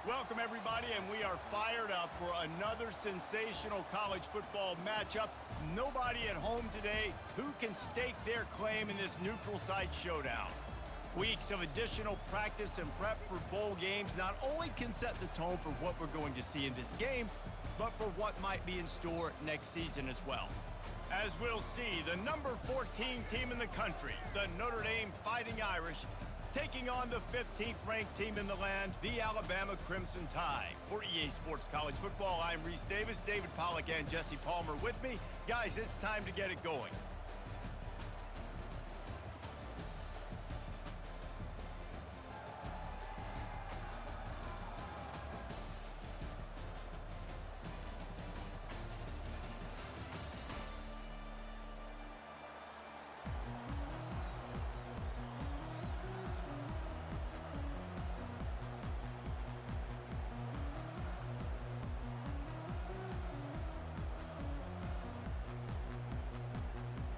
Welcome, everybody, and we are fired up for another sensational college football matchup. Nobody at home today who can stake their claim in this neutral site showdown. Weeks of additional practice and prep for bowl games not only can set the tone for what we're going to see in this game, but for what might be in store next season as well. As we'll see, the number 14 team in the country, the Notre Dame Fighting Irish, taking on the 15th-ranked team in the land, the Alabama Crimson Tide. For EA Sports College Football, I'm Reese Davis, David Pollack, and Jesse Palmer with me. Guys, it's time to get it going.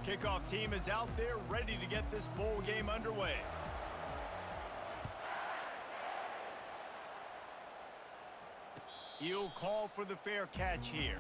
Kickoff team is out there ready to get this bowl game underway. He'll call for the fair catch here.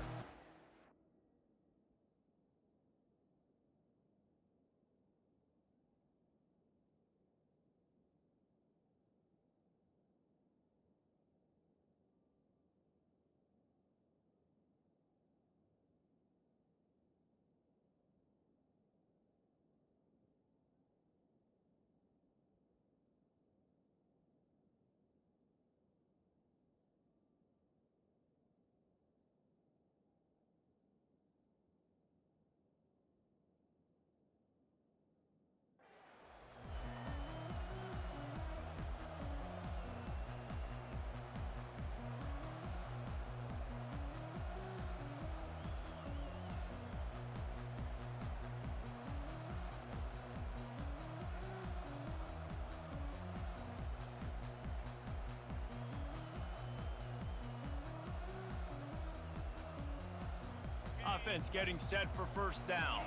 Offense getting set for first down.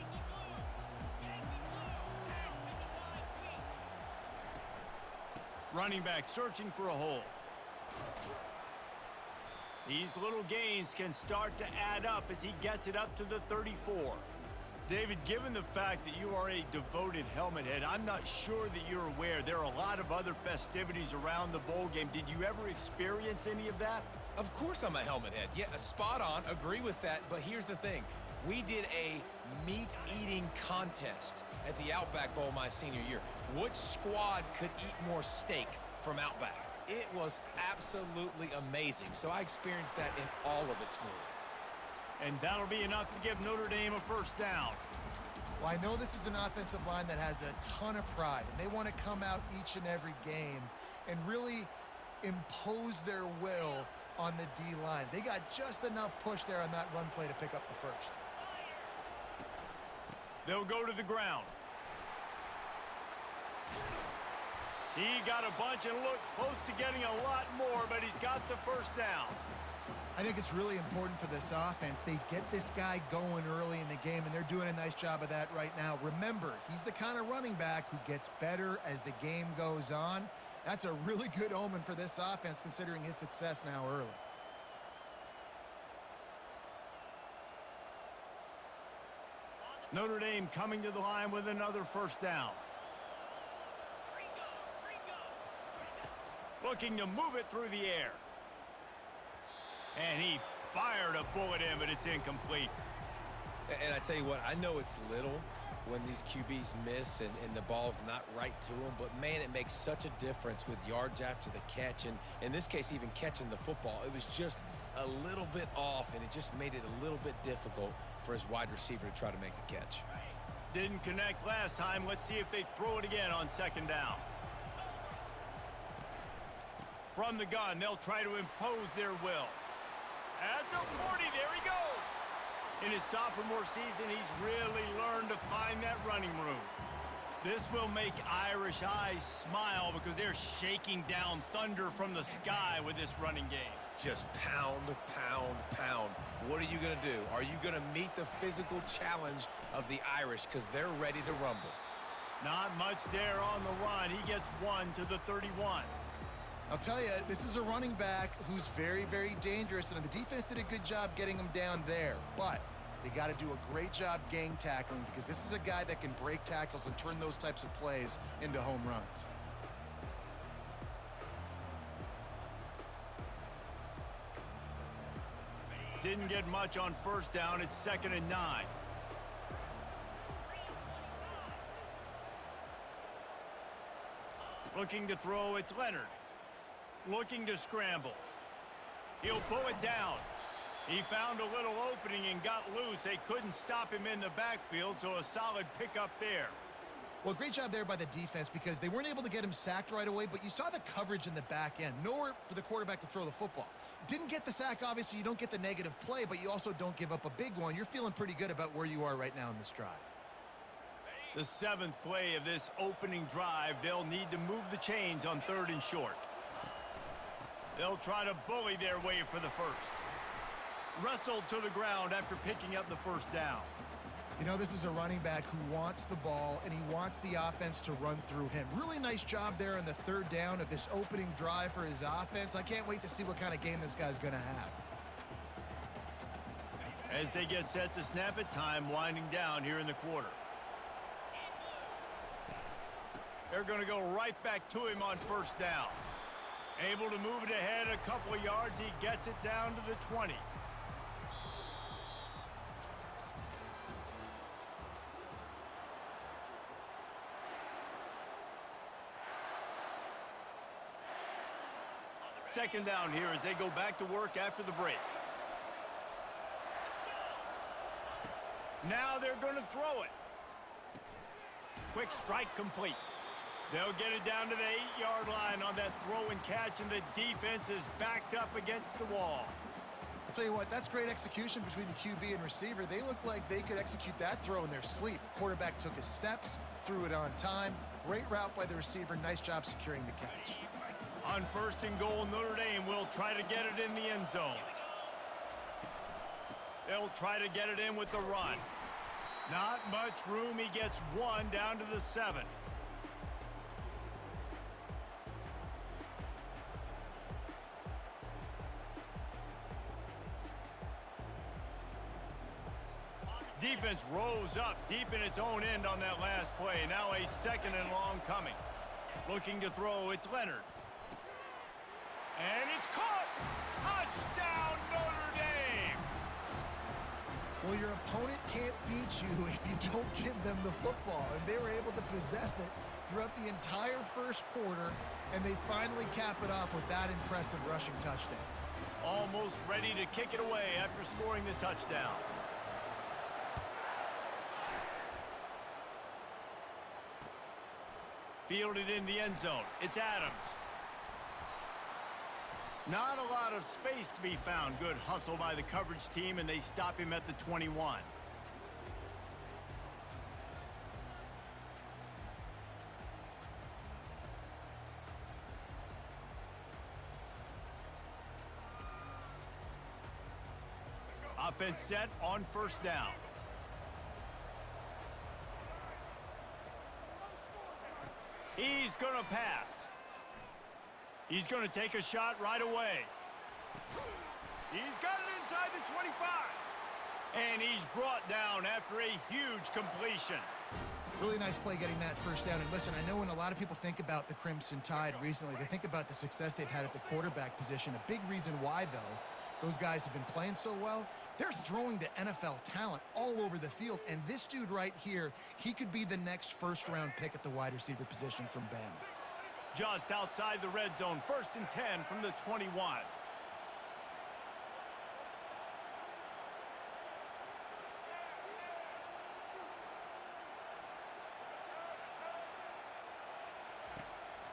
Running back searching for a hole. These little gains can start to add up as he gets it up to the 34. David, given the fact that you are a devoted helmet head, I'm not sure that you're aware there are a lot of other festivities around the bowl game. Did you ever experience any of that? Of course I'm a helmet head. Yeah, spot on. Agree with that. But here's the thing. We did a meat-eating contest at the Outback Bowl my senior year. Which squad could eat more steak from Outback? It was absolutely amazing. So I experienced that in all of its glory. And that'll be enough to give Notre Dame a first down. Well, I know this is an offensive line that has a ton of pride, and they want to come out each and every game and really impose their will on the D-line. They got just enough push there on that run play to pick up the first. They'll go to the ground. He got a bunch and looked close to getting a lot more, but he's got the first down. I think it's really important for this offense. They get this guy going early in the game, and they're doing a nice job of that right now. Remember, he's the kind of running back who gets better as the game goes on. That's a really good omen for this offense, considering his success now early. Notre Dame coming to the line with another first down. Looking to move it through the air. And he fired a bullet in, but it's incomplete. And I tell you what, I know it's little when these QBs miss and the ball's not right to them, but man, it makes such a difference with yards after the catch, and in this case, even catching the football. It was just a little bit off, and it just made it a little bit difficult for his wide receiver to try to make the catch. Didn't connect last time. Let's see if they throw it again on second down. From the gun, they'll try to impose their will. At the 40, there he goes. In his sophomore season, he's really learned to find that running room. This will make Irish eyes smile because they're shaking down thunder from the sky with this running game. Just pound, pound, pound. What are you going to do? Are you going to meet the physical challenge of the Irish because they're ready to rumble? Not much there on the run. He gets one to the 31. I'll tell you, this is a running back who's very, very dangerous, and the defense did a good job getting him down there. But they got to do a great job gang tackling because this is a guy that can break tackles and turn those types of plays into home runs. Didn't get much on first down. It's 2nd and 9. Looking to throw, it's Leonard. Looking to scramble. He'll pull it down. He found a little opening and got loose. They couldn't stop him in the backfield, so a solid pickup there. Well, great job there by the defense because they weren't able to get him sacked right away, but you saw the coverage in the back end. Nowhere for the quarterback to throw the football. Didn't get the sack, obviously. You don't get the negative play, but you also don't give up a big one. You're feeling pretty good about where you are right now in this drive. The 7th play of this opening drive, they'll need to move the chains on 3rd and short. They'll try to bully their way for the first. Wrestled to the ground after picking up the first down. You know, this is a running back who wants the ball, and he wants the offense to run through him. Really nice job there on the 3rd down of this opening drive for his offense. I can't wait to see what kind of game this guy's going to have. As they get set to snap it, time winding down here in the quarter. They're going to go right back to him on first down. Able to move it ahead a couple of yards. He gets it down to the 20. Second down here as they go back to work after the break. Now they're going to throw it. Quick strike complete. They'll get it down to the 8-yard line on that throw and catch, and the defense is backed up against the wall. I'll tell you what, that's great execution between the QB and receiver. They look like they could execute that throw in their sleep. Quarterback took his steps, threw it on time. Great route by the receiver. Nice job securing the catch. On 1st and goal, Notre Dame will try to get it in the end zone. They'll try to get it in with the run. Not much room. He gets 1 down to the 7. Defense rose up deep in its own end on that last play. Now a 2nd and long coming. Looking to throw, it's Leonard. And it's caught! Touchdown, Notre Dame! Well, your opponent can't beat you if you don't give them the football. And they were able to possess it throughout the entire first quarter, and they finally cap it off with that impressive rushing touchdown. Almost ready to kick it away after scoring the touchdown. Fielded in the end zone. It's Adams. Not a lot of space to be found. Good hustle by the coverage team, and they stop him at the 21. Offense set on first down. He's going to pass. He's going to take a shot right away. He's got it inside the 25. And he's brought down after a huge completion. Really nice play getting that first down. And listen, I know when a lot of people think about the Crimson Tide recently, they think about the success they've had at the quarterback position. A big reason why, though, those guys have been playing so well, they're throwing to NFL talent all over the field. And this dude right here, he could be the next first-round pick at the wide receiver position from Bama. Just outside the red zone, 1st and 10 from the 21.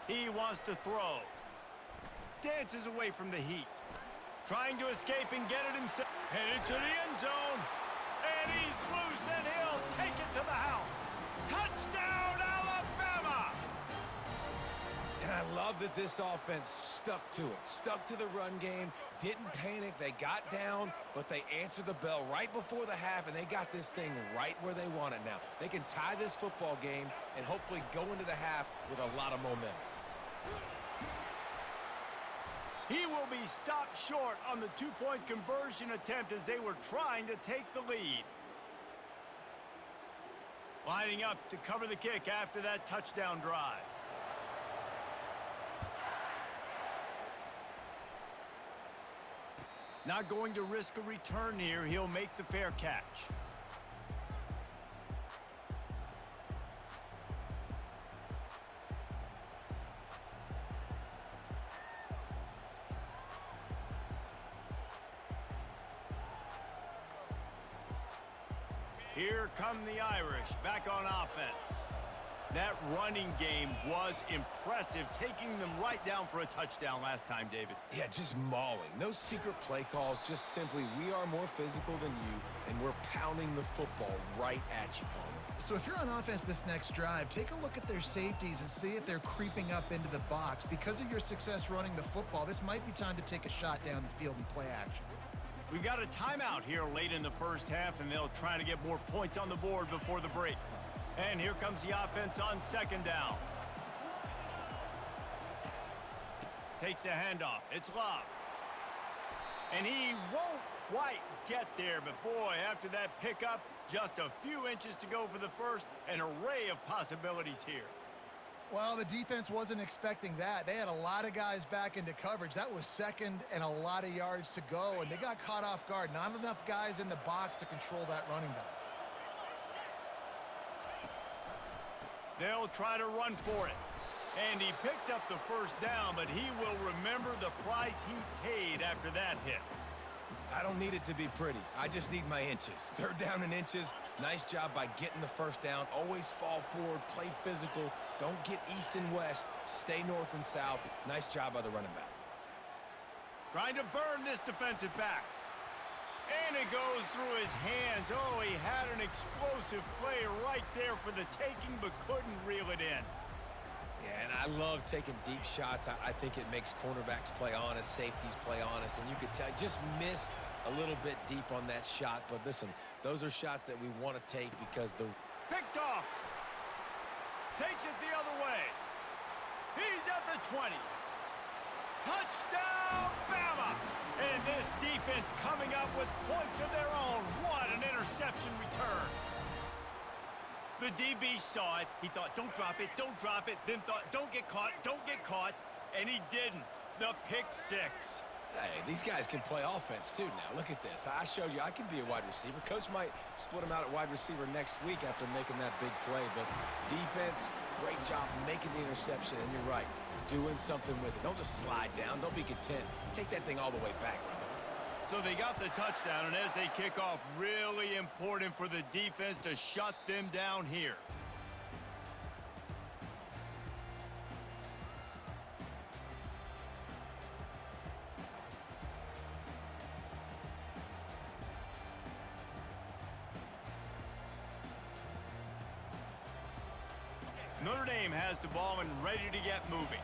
He wants to throw. Dances away from the heat. Trying to escape and get it himself. Headed to the end zone. And he's loose, and he'll take it to the house. Touchdown, Alabama! And I love that this offense stuck to it. Stuck to the run game. Didn't panic. They got down, but they answered the bell right before the half, and they got this thing right where they want it now. They can tie this football game and hopefully go into the half with a lot of momentum. He will be stopped short on the two-point conversion attempt as they were trying to take the lead. Lining up to cover the kick after that touchdown drive. Not going to risk a return here. He'll make the fair catch. Here come the Irish back on offense. That running game was impressive, taking them right down for a touchdown last time, David. Yeah, just mauling. No secret play calls, just simply we are more physical than you, and we're pounding the football right at you, Palmer. So if you're on offense this next drive, take a look at their safeties and see if they're creeping up into the box. Because of your success running the football, this might be time to take a shot down the field and play action. We've got a timeout here late in the first half, and they'll try to get more points on the board before the break. And here comes the offense on second down. Takes the handoff. It's Love. And he won't quite get there, but boy, after that pickup, just a few inches to go for the first. An array of possibilities here. Well, the defense wasn't expecting that. They had a lot of guys back into coverage. That was second and a lot of yards to go, and they got caught off guard. Not enough guys in the box to control that running back. They'll try to run for it. And he picks up the first down, but he will remember the price he paid after that hit. I don't need it to be pretty. I just need my inches. Third down in inches. Nice job by getting the first down. Always fall forward, play physical. Don't get east and west. Stay north and south. Nice job by the running back. Trying to burn this defensive back. And it goes through his hands. Oh, he had an explosive play right there for the taking, but couldn't reel it in. Yeah, and I love taking deep shots. I think it makes cornerbacks play honest, safeties play honest, and you could tell just missed a little bit deep on that shot. But listen, those are shots that we want to take because the picked off. Takes it the other way. He's at the 20. Touchdown, Bama! And this defense coming up with points of their own. What an interception return. The DB saw it. He thought, don't drop it, don't drop it. Then thought, don't get caught, don't get caught. And he didn't. The pick six. Hey, these guys can play offense too now. Look at this. I showed you I can be a wide receiver. Coach might split him out at wide receiver next week after making that big play. But defense, great job making the interception. And you're right, doing something with it. Don't just slide down. Don't be content. Take that thing all the way back, brother. So they got the touchdown, and as they kick off, really important for the defense to shut them down here. Notre Dame has the ball and ready to get moving.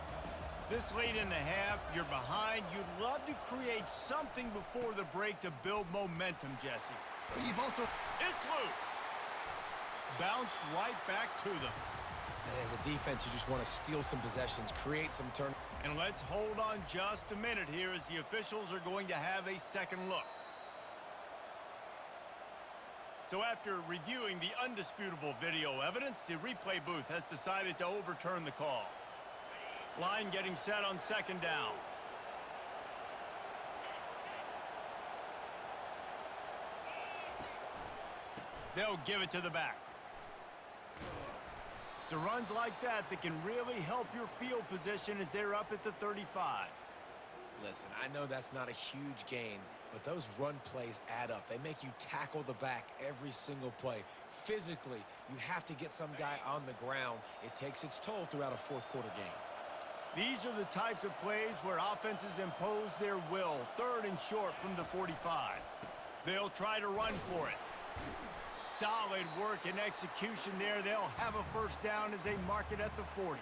This late in the half, you're behind. You'd love to create something before the break to build momentum, Jesse. But you've also... It's loose. Bounced right back to them. And as a defense, you just want to steal some possessions, create some turn. And let's hold on just a minute here as the officials are going to have a second look. So after reviewing the undisputable video evidence, the replay booth has decided to overturn the call. Line getting set on second down. They'll give it to the back. So runs like that can really help your field position as they're up at the 35. Listen, I know that's not a huge gain, but those run plays add up. They make you tackle the back every single play. Physically, you have to get some guy on the ground. It takes its toll throughout a fourth quarter game. These are the types of plays where offenses impose their will. Third and short from the 45. They'll try to run for it. Solid work and execution there. They'll have a first down as they mark it at the 40.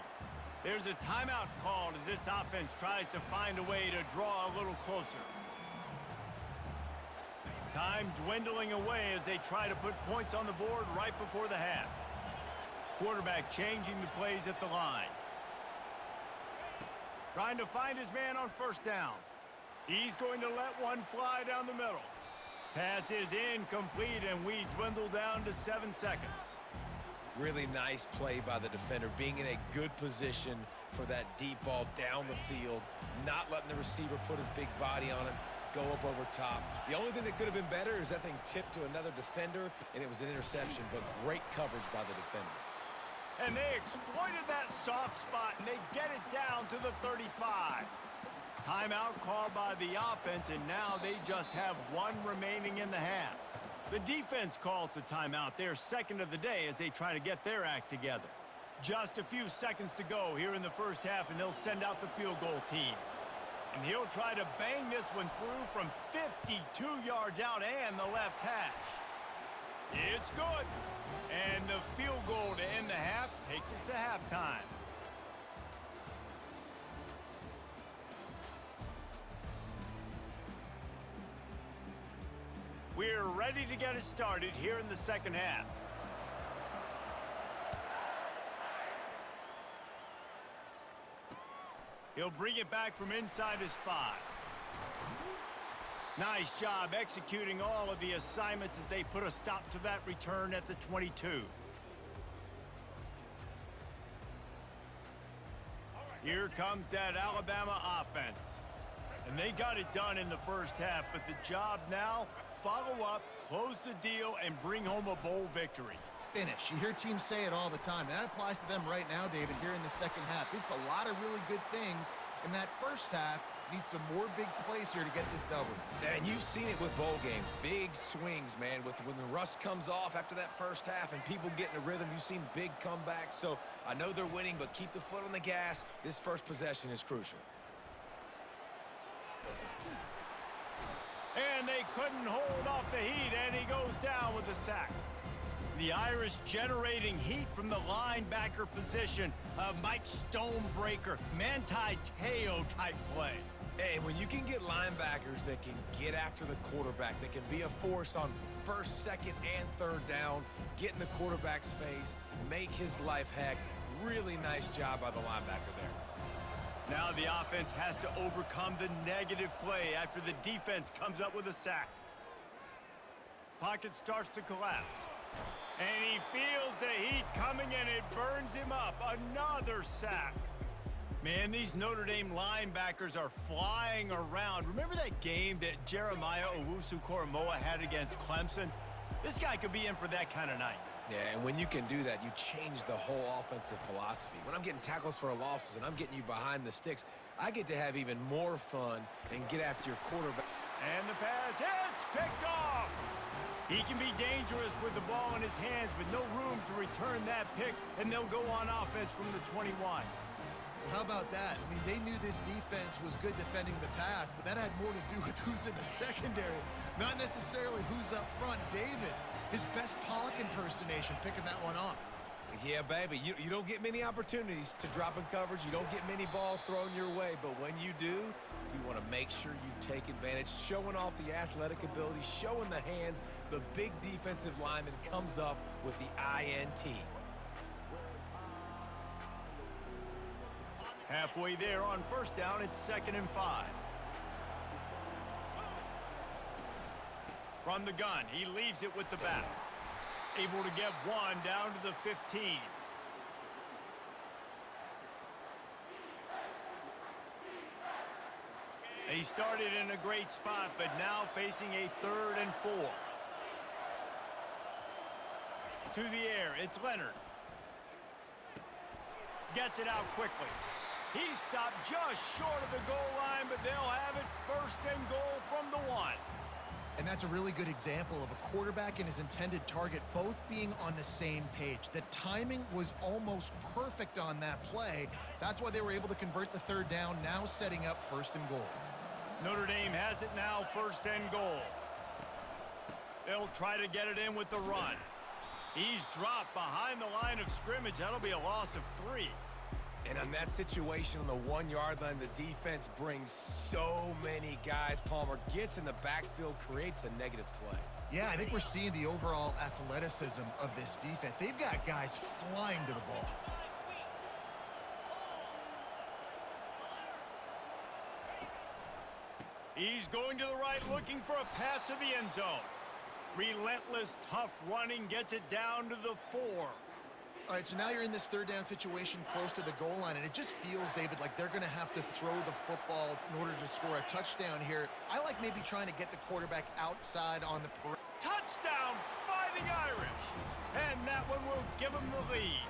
There's a timeout called as this offense tries to find a way to draw a little closer. Time dwindling away as they try to put points on the board right before the half. Quarterback changing the plays at the line. Trying to find his man on first down. He's going to let one fly down the middle. Pass is incomplete, and we dwindle down to 7 seconds. Really nice play by the defender, being in a good position for that deep ball down the field, not letting the receiver put his big body on him, go up over top. The only thing that could have been better is that thing tipped to another defender, and it was an interception, but great coverage by the defender. And they exploited that soft spot, and they get it down to the 35. Timeout called by the offense, and now they just have one remaining in the half. The defense calls the timeout, their second of the day, as they try to get their act together. Just a few seconds to go here in the first half, and they'll send out the field goal team. And he'll try to bang this one through from 52 yards out and the left hash. It's good. And the field goal to end the half takes us to halftime. We're ready to get it started here in the second half. He'll bring it back from inside his 5. Nice job executing all of the assignments as they put a stop to that return at the 22. Here comes that Alabama offense. And they got it done in the first half, but the job now, follow up, close the deal, and bring home a bowl victory. Finish. You hear teams say it all the time. That applies to them right now, David, here in the second half. It's a lot of really good things in that first half. Need some more big plays here to get this double. And you've seen it with bowl games. Big swings, man. When the rust comes off after that first half and people get in a rhythm, you've seen big comebacks. So I know they're winning, but keep the foot on the gas. This first possession is crucial. And they couldn't hold off the heat, and he goes down with a sack. The Irish generating heat from the linebacker position. Mike Stonebreaker, Manti Te'o type play. And when you can get linebackers that can get after the quarterback, that can be a force on first, second, and third down, get in the quarterback's face, make his life heck, really nice job by the linebacker there. Now the offense has to overcome the negative play after the defense comes up with a sack. Pocket starts to collapse. And he feels the heat coming, and it burns him up. Another sack. Man, these Notre Dame linebackers are flying around. Remember that game that Jeremiah Owusu-Koramoah had against Clemson? This guy could be in for that kind of night. Yeah, and when you can do that, you change the whole offensive philosophy. When I'm getting tackles for losses and I'm getting you behind the sticks, I get to have even more fun and get after your quarterback. And the pass hits, picked off. He can be dangerous with the ball in his hands, but no room to return that pick, and they'll go on offense from the 21. Well, how about that? I mean, they knew this defense was good defending the pass, but that had more to do with who's in the secondary, not necessarily who's up front. David, his best Pollock impersonation, picking that one off. Yeah, baby, you don't get many opportunities to drop in coverage. You don't get many balls thrown your way, but when you do, you want to make sure you take advantage, showing off the athletic ability, showing the hands. The big defensive lineman comes up with the INT. Halfway there on first down, it's 2nd and 5. From the gun, he leaves it with the back. Able to get one down to the 15. He started in a great spot, but now facing a 3rd and 4. To the air, it's Leonard. Gets it out quickly. He stopped just short of the goal line, but they'll have it 1st and goal from the 1. And that's a really good example of a quarterback and his intended target both being on the same page. The timing was almost perfect on that play. That's why they were able to convert the 3rd down, now setting up 1st and goal. Notre Dame has it now 1st and goal. They'll try to get it in with the run. He's dropped behind the line of scrimmage. That'll be a loss of 3. And on that situation on the 1-yard line, the defense brings so many guys. Palmer gets in the backfield, creates the negative play. Yeah, I think we're seeing the overall athleticism of this defense. They've got guys flying to the ball. He's going to the right, looking for a path to the end zone. Relentless, tough running gets it down to the 4. All right, so now you're in this third down situation close to the goal line, and it just feels, David, like they're going to have to throw the football in order to score a touchdown here. I like maybe trying to get the quarterback outside on the perimeter. Touchdown, Fighting Irish! And that one will give them the lead.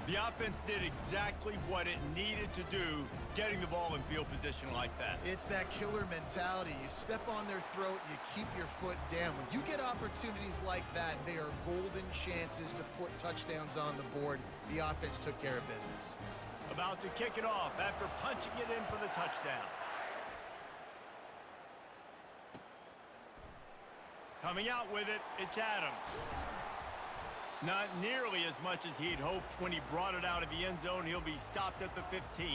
The offense did exactly what it needed to do, getting the ball in field position like that. It's that killer mentality. You step on their throat, you keep your foot down. When you get opportunities like that, they are golden chances to put touchdowns on the board. The offense took care of business. About to kick it off after punching it in for the touchdown. Coming out with it, it's Adams. Not nearly as much as he'd hoped when he brought it out of the end zone. He'll be stopped at the 15.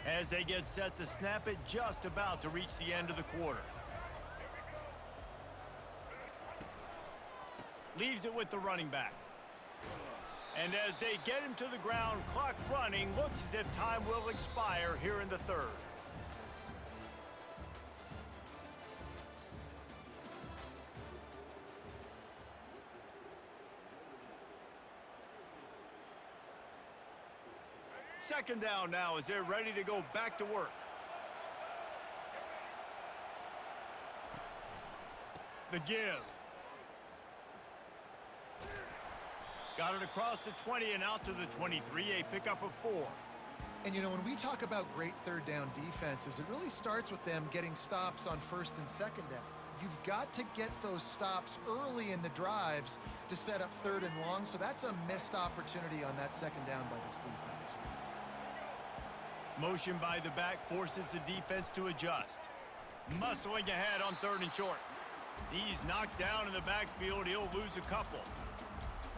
As they get set to snap it, just about to reach the end of the quarter. Leaves it with the running back. And as they get him to the ground, clock running, looks as if time will expire here in the third. Second down now as they're ready to go back to work. The give. Got it across the 20 and out to the 23, a pickup of 4. And, you know, when we talk about great third down defenses, it really starts with them getting stops on first and second down. You've got to get those stops early in the drives to set up third and long, so that's a missed opportunity on that second down by this defense. Motion by the back forces the defense to adjust. Muscling ahead on third and short. He's knocked down in the backfield. He'll lose a couple.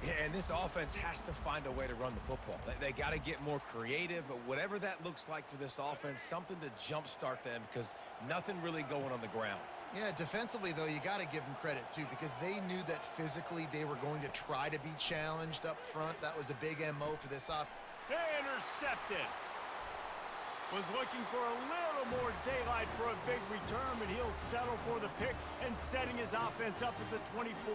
Yeah, and this offense has to find a way to run the football. They got to get more creative, but whatever that looks like for this offense, something to jumpstart them because nothing really going on the ground. Yeah, defensively, though, you got to give them credit, too, because they knew that physically they were going to try to be challenged up front. That was a big MO for this offense. Intercepted. Was looking for a little more daylight for a big return, but he'll settle for the pick and setting his offense up at the 24.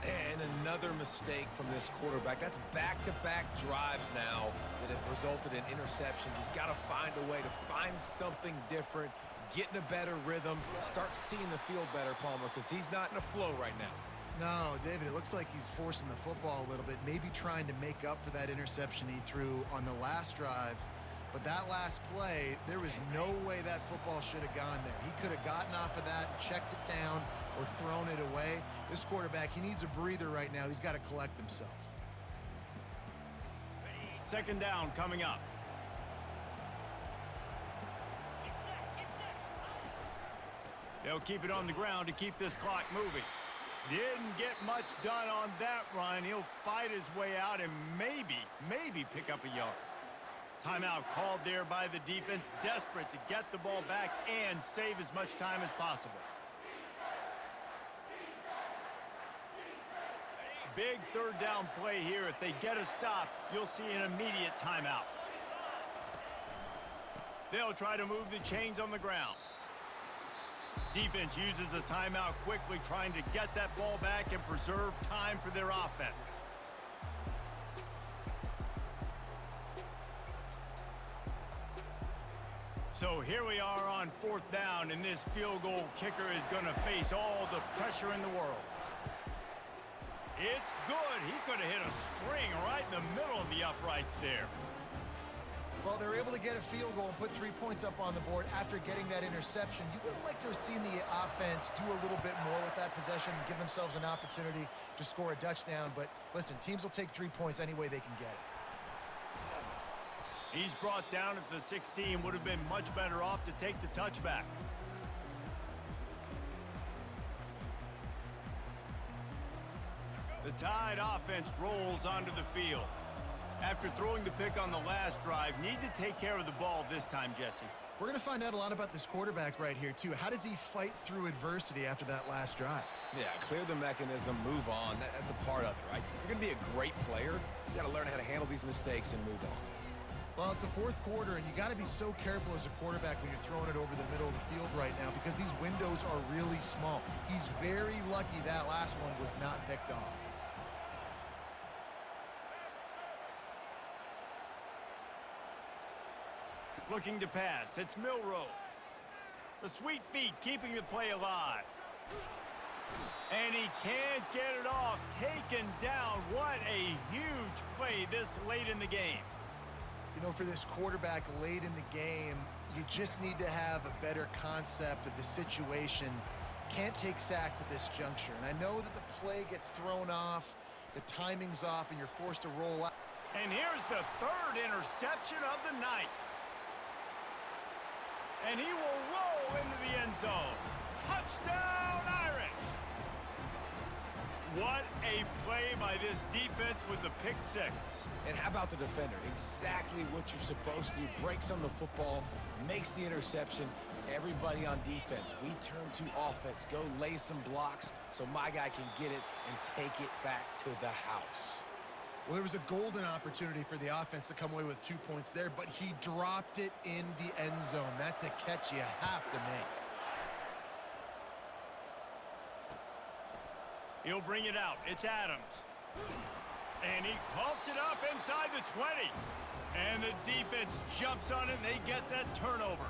And another mistake from this quarterback. That's back-to-back drives now that have resulted in interceptions. He's got to find a way to find something different, get in a better rhythm, start seeing the field better, Palmer, because he's not in a flow right now. No, David, it looks like he's forcing the football a little bit, maybe trying to make up for that interception he threw on the last drive. But that last play, there was no way that football should have gone there. He could have gotten off of that, checked it down, or thrown it away. This quarterback, he needs a breather right now. He's got to collect himself. Second down coming up. They'll keep it on the ground to keep this clock moving. Didn't get much done on that run. He'll fight his way out and maybe pick up a yard. Timeout called there by the defense, desperate to get the ball back and save as much time as possible. Big third down play here. If they get a stop, you'll see an immediate timeout. They'll try to move the chains on the ground. Defense uses a timeout quickly, trying to get that ball back and preserve time for their offense. So here we are on fourth down, and this field goal kicker is going to face all the pressure in the world. It's good. He could have hit a string right in the middle of the uprights there. Well, they're able to get a field goal and put 3 points up on the board after getting that interception. You would have liked to have seen the offense do a little bit more with that possession and give themselves an opportunity to score a touchdown. But listen, teams will take 3 points any way they can get it. He's brought down at the 16. Would have been much better off to take the touchback. The Tide offense rolls onto the field. After throwing the pick on the last drive, need to take care of the ball this time, Jesse. We're going to find out a lot about this quarterback right here, too. How does he fight through adversity after that last drive? Yeah, clear the mechanism, move on. That's a part of it, right? If you're going to be a great player, you got to learn how to handle these mistakes and move on. Well, it's the fourth quarter, and you got to be so careful as a quarterback when you're throwing it over the middle of the field right now because these windows are really small. He's very lucky that last one was not picked off. Looking to pass. It's Milrow. The sweet feet keeping the play alive. And he can't get it off. Taken down. What a huge play this late in the game. You know, for this quarterback late in the game, you just need to have a better concept of the situation. Can't take sacks at this juncture. And I know that the play gets thrown off, the timing's off, and you're forced to roll out. And here's the third interception of the night. And he will roll into the end zone. Touchdown, Irish! What a play by this defense with the pick six. And how about the defender? Exactly what you're supposed to do. Breaks on the football, makes the interception. Everybody on defense, we turn to offense. Go lay some blocks so my guy can get it and take it back to the house. Well, there was a golden opportunity for the offense to come away with 2 points there, but he dropped it in the end zone. That's a catch you have to make. He'll bring it out. It's Adams. And he coughs it up inside the 20. And the defense jumps on it, and they get that turnover.